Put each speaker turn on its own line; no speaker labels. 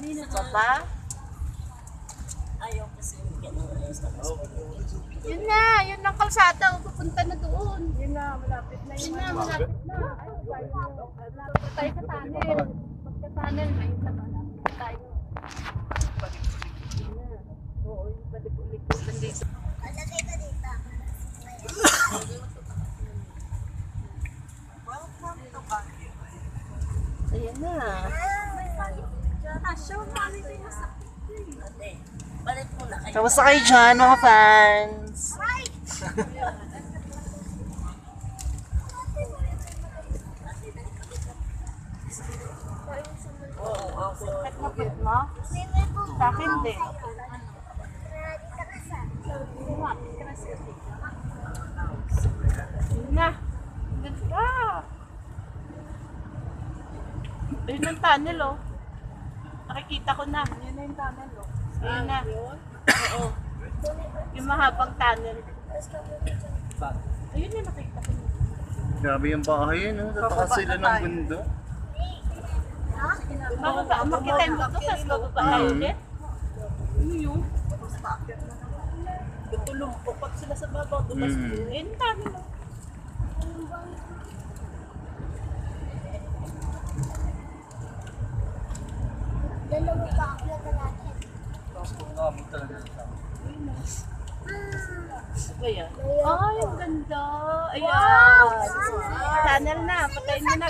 Isa pa?
Ayaw kasi ganun ayos na kasi.
Yun na, yun ang kalsada. Pupunta na doon.
Yun na, malapit na
Yun
yung
na, malapit na. Malapit tayo sa tunnel. Pagka-tunnel, ngayon na malapit na tayo. Yun na. Oo, yung balik-ulit-ulit dito.
Alagay ka dito. Welcome to Baguio.
Ayan na.
Ate, balik muna kayo.
Kamusta kayo dyan, mga fans? Kahit mapit mo? Sa akin din. Yun na. Ganda. Ayun ang tunnel, oh. Nakikita ko na. Yun na yung tunnel, oh. Ayun na. Oo. Yung mahabang tunnel. Ayun na, nakita ko na.
Grabe yung bahay yun, no? Tatakas sila ng bundok.
Bababa, makita yung buto, tapos bababa tayo ulit. Ano yun?
tutulong po pag sila sa babaw. Tumas
Ayun ang tunnel, oh.
Dalawa pa ako na natin.
Ano ba yan? Ay, ang ganda. Ayan. Tunnel na. Patayin mo na.